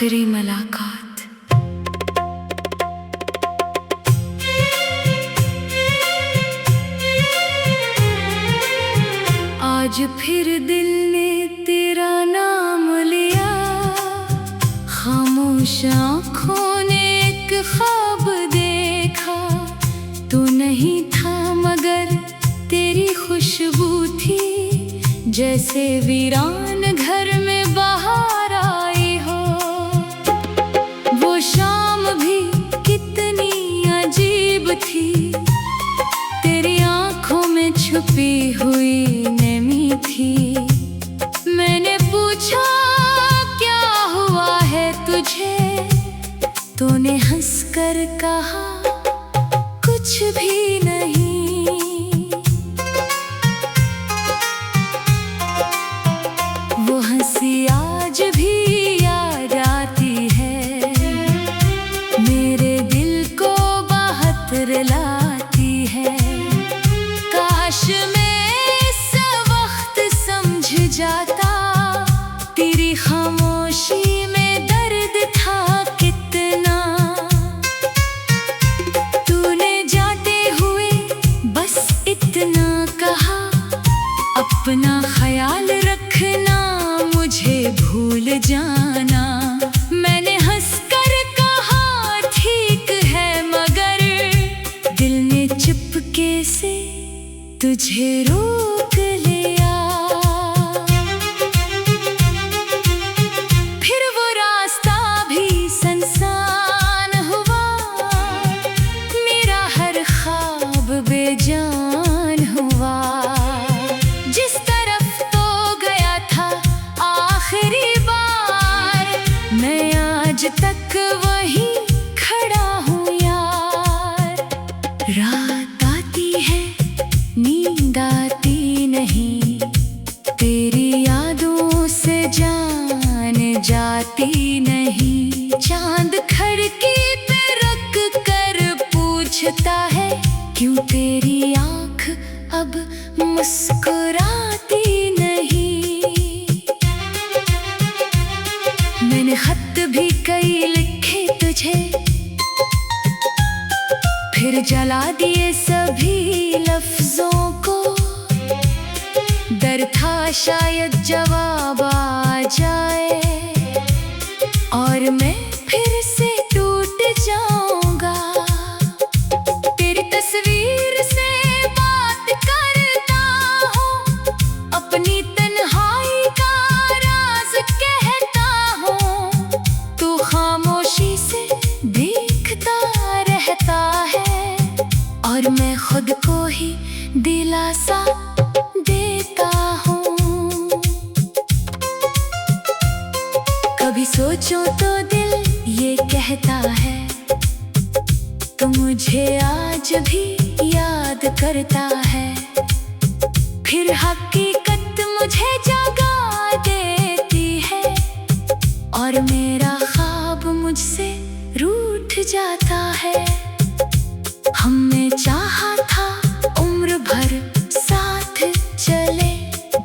आखिरी मुलाकात। आज फिर दिल ने तेरा नाम लिया, खामोश आँखों ने एक ख्वाब देखा। तू नहीं था मगर तेरी खुशबू थी, जैसे वीरान घर में बाहर आई हो। वो शाम भी कितनी अजीब थी, तेरी आँखों में छुपी हुई नमी थी। मैंने पूछा क्या हुआ है तुझे, तूने हंसकर कहा कुछ भी नहीं। वो हंसी आज भी याद आती है, मेरे दिल को बहुत रुलाती है। काश मैं इस वक्त समझ जाता, तेरी खामोशी में दर्द था कितना। तूने जाते हुए बस इतना कहा, अपना ख्याल रखना, मुझे भूल जाना। मैंने हंसकर कहा ठीक है, मगर दिल ने चुपके से तुझे रोक लिया। फिर वो रास्ता भी सुनसान हुआ, मेरा हर ख्वाब बेजान हुआ। जिस तरफ तो गया था आखिरी बार, मैं आज तक वहीं खड़ा हूँ यार। रात आती है नींद आती नहीं, तेरी यादों से जान जाती नहीं। चांद खिड़की पे रख कर पूछता है, क्यों तेरी आँख अब मुस्कुराती नहीं। मैंने खत भी कई लिखे तुझे, फिर जला दिए सभी लफ्जों को। डर था शायद जवाब आ जाए और मैं फिर से टूट जाऊंगा। तेरी तस्वीर से बात करता हूँ, अपनी तन्हाई का राज कहता हूँ। तू खामोशी से देखता रहता है और मैं खुद को ही दिलासा देता हूँ। कभी सोचो तो दिल ये कहता है, तो मुझे आज भी याद करता है। फिर हकीकत मुझे जगा देती है और मेरा ख्वाब मुझसे रूठ जाता है। हमने चाहा था उम्र भर साथ चले,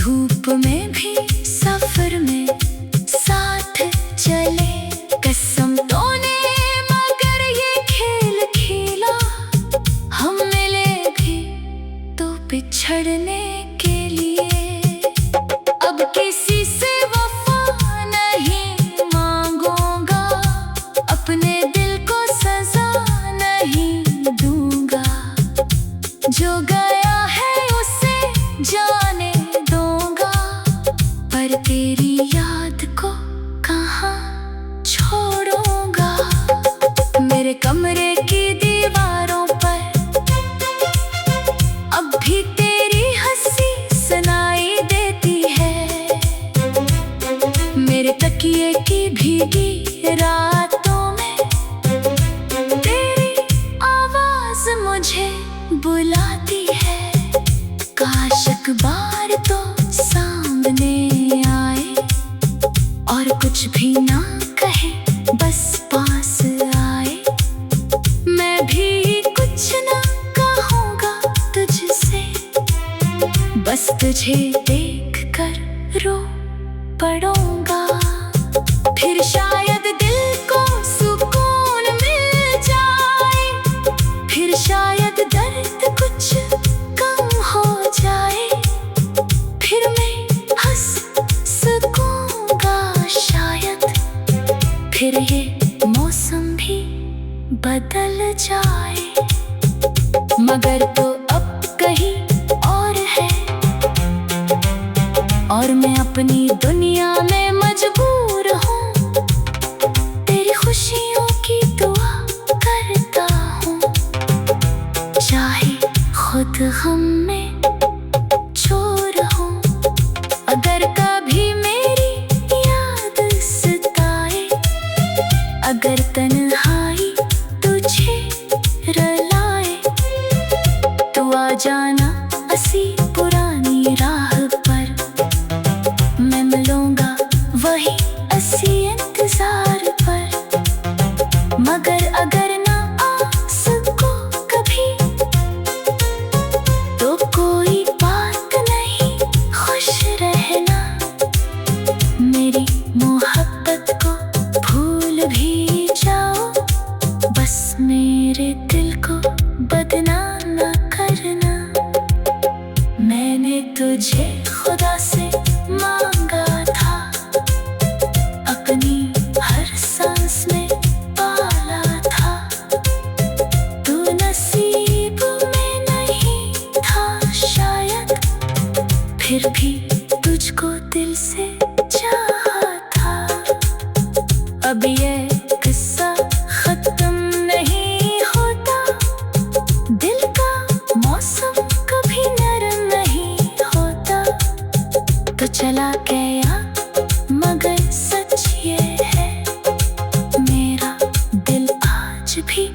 धूप में भी सफर में साथ चले। कसम तूने मगर ये खेल खेला, हम मिले भी तो बिछड़ने के लिए। अब किसी से वफा नहीं मांगूंगा, अपने दिल को सजा नहीं दूंगा। जो गया है उसे जाने दूंगा, पर तेरी याद को कहाँ छोड़ूंगा। मेरे कमरे की दीवारों पर अब भी तेरी हंसी सुनाई देती है। मेरे तकिए की भीगी रातों में तेरी आवाज मुझे बुलाती है। काश अखबार तो सामने आए और कुछ भी ना कहे, बस पास आए। मैं भी कुछ ना कहूँगा तुझसे, बस तुझे देख कर रो पड़ूंगा। फिर शायद दिल मौसम भी बदल जाए, मगर तो अब कहीं और है, और मैं अपनी दुनिया में मजबूर हूँ। तेरी खुशियों की दुआ करता हूँ, चाहे खुद हम में चोर हूँ। अगर कभी मेरी याद सताए, अगर तन्हाई तुझे रुलाए, तो आ जाना असी पुरानी राह पर। मैं मिलूंगा वही असी इंतजार पर। मगर अगर ना आ सको कभी, तो कोई बात नहीं, खुश रहना। मेरी मोहब्बत को भूल भी जाओ, बस मेरे दिल को बदनाम न करना। मैंने तुझे खुदा से मांगा था, अपनी हर सांस में पाला था। तू नसीब में नहीं था शायद, फिर भी तुझको दिल से चाहा था। अब ये किस्सा खत्म नहीं होता, दिल का मौसम कभी नरम नहीं होता। तो चला गया मगर सच ये है, मेरा दिल आज भी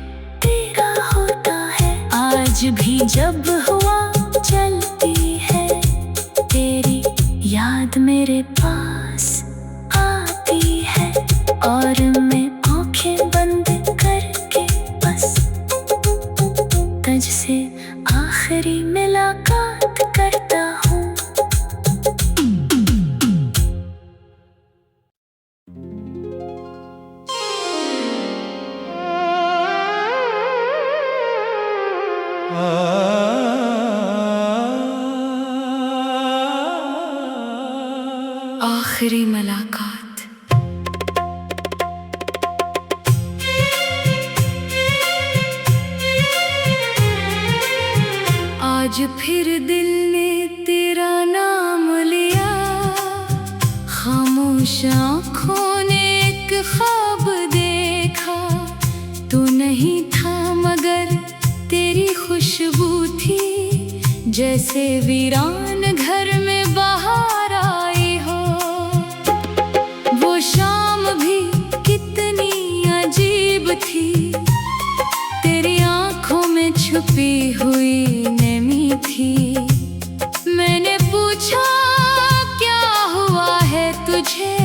तेरा होता है। आज भी जब हुआ चलती है, तेरी याद मेरे पास आती है, और मैं आंखें बंद करके बस तुझसे आखिरी मुलाकात करता हूँ। आखिरी मुलाकात। आज फिर दिल ने तेरा नाम लिया, खामोश आँखों ने एक ख्वाब देखा। तू नहीं था मगर तेरी खुशबू थी, जैसे वीरान घर में बाहर आई हो। वो शाम भी कितनी अजीब थी, तेरी आँखों में छुपी हुई नमी थी। मैंने पूछा क्या हुआ है तुझे,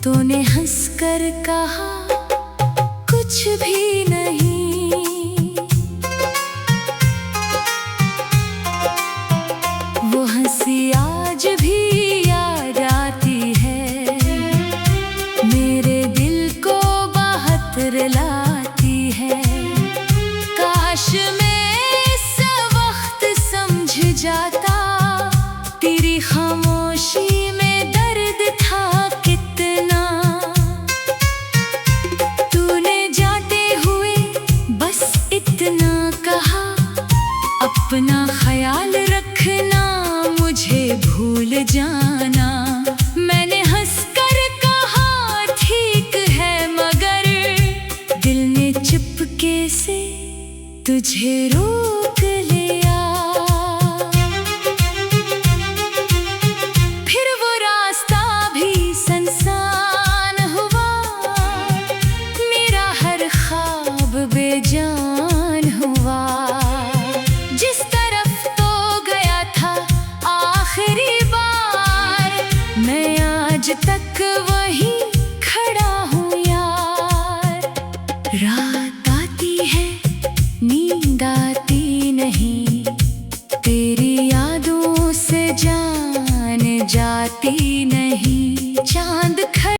तूने हंसकर कहा कुछ भी नहीं। वो हंसी आज भी याद आती है, मेरे दिल को बहुत रुलाती है। काश मैं इस वक्त समझ जाता, तेरी खामोशी में दर्द था कितना। तूने जाते हुए बस इतना कहा, अपना ख्याल रखना, मुझे भूल जाना। मैंने हंसकर कहा ठीक है, मगर दिल ने चुपके से तुझे रोक लिया। फिर वो रास्ता भी सुनसान हुआ, मेरा हर ख्वाब बेजान हुआ। जिस तरफ तो गया था आखिरी बार, मैं आज तक वहीं खड़ा हूँ यार। रात आती है नींद आती नहीं, तेरी यादों से जान जाती